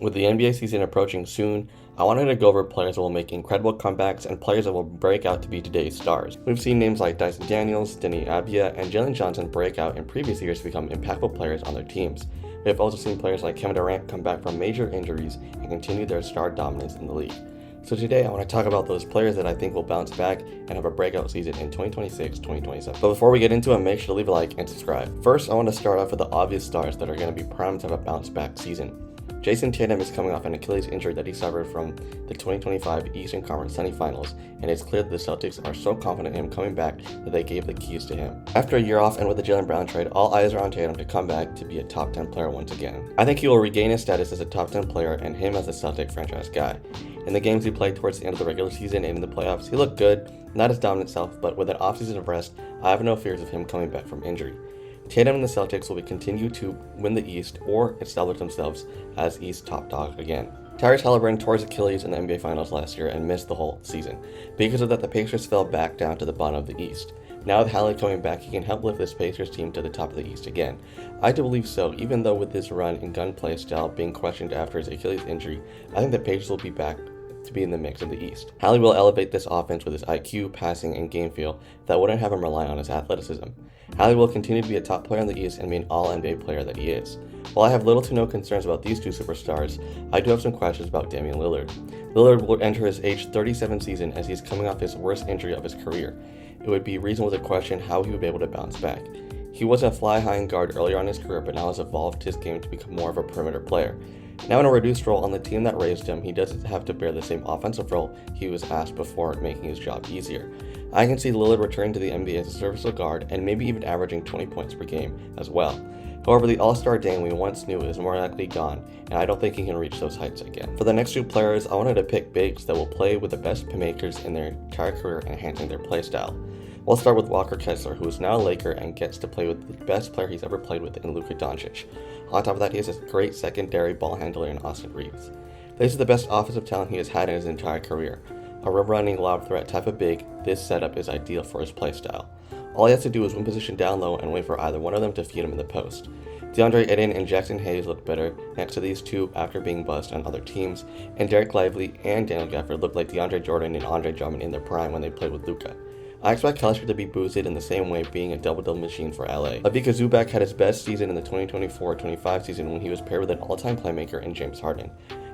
With the NBA season approaching soon, I wanted to go over players that will make incredible comebacks and players that will break out to be today's stars. We've seen names like Dyson Daniels, Denny Avdia, and Jalen Johnson break out in previous years to become impactful players on their teams. We have also seen players like Kevin Durant come back from major injuries and continue their star dominance in the league. So today I want to talk about those players that I think will bounce back and have a breakout season in 2026-2027. But before we get into it, make sure to leave a like and subscribe. First, I want to start off with the obvious stars that are going to be primed to have a bounce back season. Jason Tatum is coming off an Achilles injury that he suffered from the 2025 Eastern Conference semifinals, and it's clear that the Celtics are so confident in him coming back that they gave the keys to him. After a year off and with the Jaylen Brown trade, all eyes are on Tatum to come back to be a top 10 player once again. I think he will regain his status as a top 10 player and him as a Celtic franchise guy. In the games he played towards the end of the regular season and in the playoffs, he looked good, not his dominant self, but with an offseason of rest, I have no fears of him coming back from injury. Tatum and the Celtics will continue to win the East or establish themselves as East top dog again. Tyrese Halliburton tore his Achilles in the NBA Finals last year and missed the whole season. Because of that, the Pacers fell back down to the bottom of the East. Now with Hallie coming back, he can help lift this Pacers team to the top of the East again. I do believe so, even though with his run and gunplay style being questioned after his Achilles injury, I think the Pacers will be back to be in the mix in the East. Hallie will elevate this offense with his IQ, passing, and game feel that wouldn't have him rely on his athleticism. Hallie will continue to be a top player in the East and be an all-NBA player that he is. While I have little to no concerns about these two superstars, I do have some questions about Damian Lillard. Lillard will enter his age 37 season as he's coming off his worst injury of his career. It would be reasonable to question how he would be able to bounce back. He was a fly-high guard earlier on in his career, but now has evolved his game to become more of a perimeter player. Now in a reduced role on the team that raised him, he doesn't have to bear the same offensive role he was asked before, making his job easier. I can see Lillard returning to the NBA as a serviceable guard and maybe even averaging 20 points per game as well. However, the all-star Dame we once knew is more likely gone, and I don't think he can reach those heights again. For the next two players, I wanted to pick bigs that will play with the best playmakers in their entire career, enhancing their playstyle. We'll start with Walker Kessler, who is now a Laker and gets to play with the best player he's ever played with in Luka Doncic. On top of that, he has a great secondary ball handler in Austin Reeves. This is the best offensive talent he has had in his entire career. A rim-running lob threat type of big, this setup is ideal for his playstyle. All he has to do is win position down low and wait for either one of them to feed him in the post. DeAndre Ayton and Jackson Hayes look better next to these two after being bust on other teams, and Derek Lively and Daniel Gafford look like DeAndre Jordan and Andre Drummond in their prime when they played with Luka. I expect Kessler to be boosted in the same way, being a double-double machine for LA. Ivica Zubac had his best season in the 2024-25 season when he was paired with an all-time playmaker in James Harden.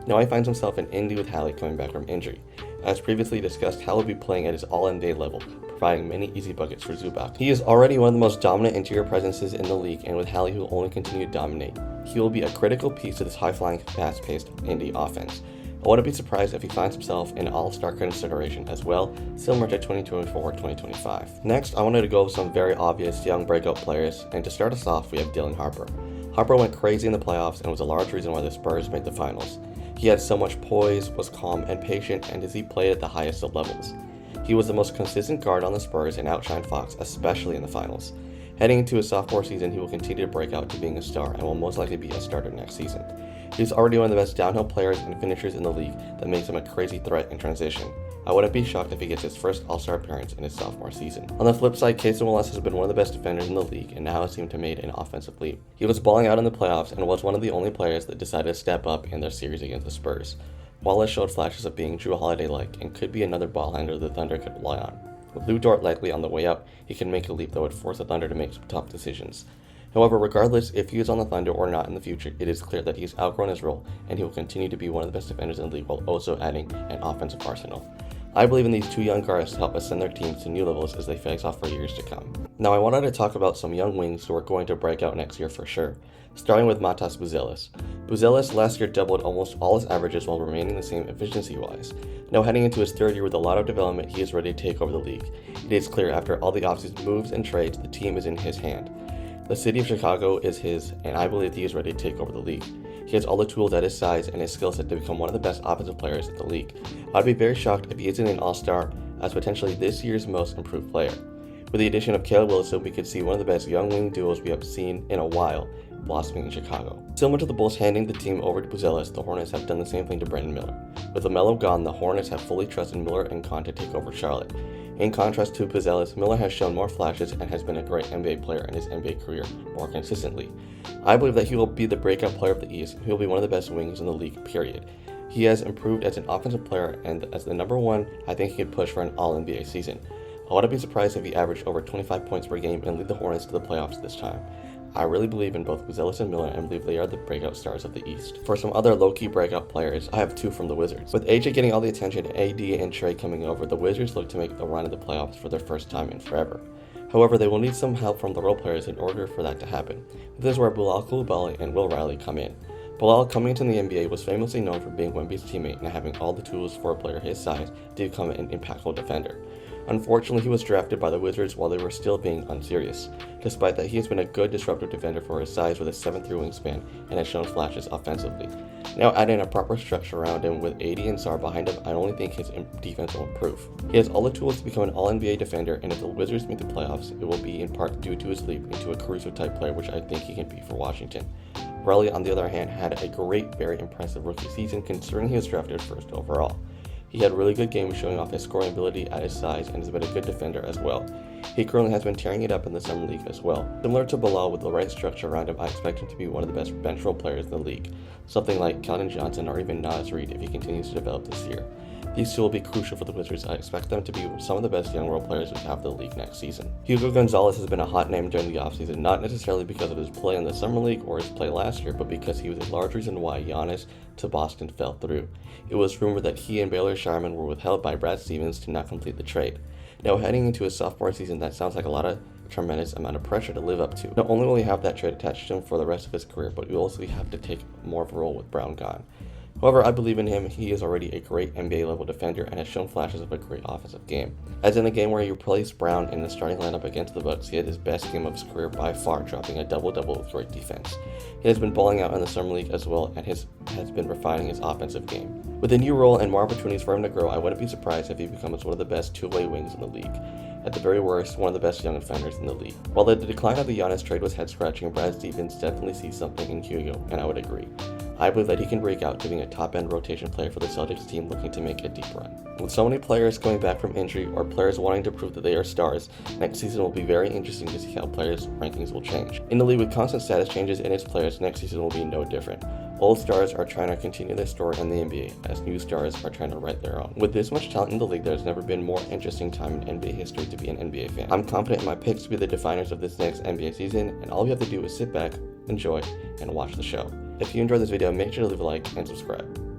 Now he finds himself in Indy with Hallie coming back from injury. As previously discussed, Hallie will be playing at his all-NBA level, providing many easy buckets for Zubac. He is already one of the most dominant interior presences in the league, and with Hallie, he will only continue to dominate. He will be a critical piece to this high-flying, fast-paced Indy offense. I wouldn't be surprised if he finds himself in all-star consideration as well, similar to 2024-2025. Next, I wanted to go with some very obvious young breakout players, and to start us off, we have Dylan Harper. Harper went crazy in the playoffs and was a large reason why the Spurs made the finals. He had so much poise, was calm and patient, and as he played at the highest of levels. He was the most consistent guard on the Spurs and outshined Fox, especially in the finals. Heading into his sophomore season, he will continue to break out to being a star and will most likely be a starter next season. He's already one of the best downhill players and finishers in the league that makes him a crazy threat in transition. I wouldn't be shocked if he gets his first All-Star appearance in his sophomore season. On the flip side, Casey Wallace has been one of the best defenders in the league and now has seemed to make an offensive leap. He was balling out in the playoffs and was one of the only players that decided to step up in their series against the Spurs. Wallace showed flashes of being Drew Holiday-like and could be another ball handler the Thunder could rely on. With Lou Dort likely on the way out, he can make a leap that would force the Thunder to make some tough decisions. However, regardless if he is on the Thunder or not in the future, it is clear that he's outgrown his role and he will continue to be one of the best defenders in the league while also adding an offensive arsenal. I believe in these two young guards to help ascend their teams to new levels as they face off for years to come. Now I wanted to talk about some young wings who are going to break out next year for sure, starting with Matas Buzelis. Buzelis last year doubled almost all his averages while remaining the same efficiency-wise. Now heading into his third year with a lot of development, he is ready to take over the league. It is clear after all the offseason moves and trades, the team is in his hand. The city of Chicago is his, and I believe he is ready to take over the league. He has all the tools at his size and his skill set to become one of the best offensive players in the league. I'd be very shocked if he isn't an all-star as potentially this year's most improved player. With the addition of Caleb Wilson, we could see one of the best young wing duos we have seen in a while. blossoming in Chicago. Similar to the Bulls handing the team over to Buzelis, the Hornets have done the same thing to Brandon Miller. With LaMelo gone, the Hornets have fully trusted Miller and Khan to take over Charlotte. In contrast to Buzelis, Miller has shown more flashes and has been a great NBA player in his NBA career more consistently. I believe that he will be the breakout player of the East. He will be one of the best wings in the league, period. He has improved as an offensive player, and as the number one, I think he could push for an All-NBA season. I wouldn't be surprised if he averaged over 25 points per game and lead the Hornets to the playoffs this time. I really believe in both Buzelis and Miller and believe they are the breakout stars of the East. For some other low-key breakout players, I have two from the Wizards. With AJ getting all the attention and AD and Trey coming over, the Wizards look to make a run at the playoffs for their first time in forever. However, they will need some help from the role players in order for that to happen. This is where Bilal Coulibaly and Will Riley come in. Bilal, coming into the NBA, was famously known for being Wemby's teammate and having all the tools for a player his size to become an impactful defender. Unfortunately, he was drafted by the Wizards while they were still being unserious. Despite that, he has been a good disruptive defender for his size with a 7'3" wingspan and has shown flashes offensively. Now adding a proper structure around him with AD and Sar behind him, I only think his defense will improve. He has all the tools to become an All-NBA defender, and if the Wizards make the playoffs, it will be in part due to his leap into a Caruso-type player, which I think he can be for Washington. Riley, on the other hand, had a great, very impressive rookie season considering he was drafted first overall. He had really good games showing off his scoring ability at his size and has been a good defender as well. He currently has been tearing it up in the Summer League as well. Similar to Bilal, with the right structure around him, I expect him to be one of the best bench role players in the league, something like Keldon Johnson or even Naz Reid if he continues to develop this year. These two will be crucial for the Wizards. I expect them to be some of the best young role players we have in the league next season. Hugo Gonzalez has been a hot name during the offseason, not necessarily because of his play in the Summer League or his play last year, but because he was a large reason why Giannis to Boston fell through. It was rumored that he and Baylor Sharman were withheld by Brad Stevens to not complete the trade. Now heading into his sophomore season, that sounds like a tremendous amount of pressure to live up to. Not only will he have that trade attached to him for the rest of his career, but he will also have to take more of a role with Brown gone. However, I believe in him. He is already a great NBA level defender and has shown flashes of a great offensive game. As in the game where he replaced Brown in the starting lineup against the Bucks, he had his best game of his career by far, dropping a double-double with great defense. He has been balling out in the Summer League as well and has been refining his offensive game. With a new role and more opportunities for him to grow, I wouldn't be surprised if he becomes one of the best two-way wings in the league. At the very worst, one of the best young defenders in the league. While the decline of the Giannis trade was head-scratching, Brad Stevens definitely sees something in Hugo, and I would agree. I believe that he can break out to being a top-end rotation player for the Celtics team looking to make a deep run. With so many players coming back from injury or players wanting to prove that they are stars, next season will be very interesting to see how players' rankings will change. In the league with constant status changes in its players, next season will be no different. Old stars are trying to continue their story in the NBA, as new stars are trying to write their own. With this much talent in the league, there's never been more interesting time in NBA history to be an NBA fan. I'm confident in my picks to be the definers of this next NBA season, and all you have to do is sit back, enjoy, and watch the show. If you enjoyed this video, make sure to leave a like and subscribe.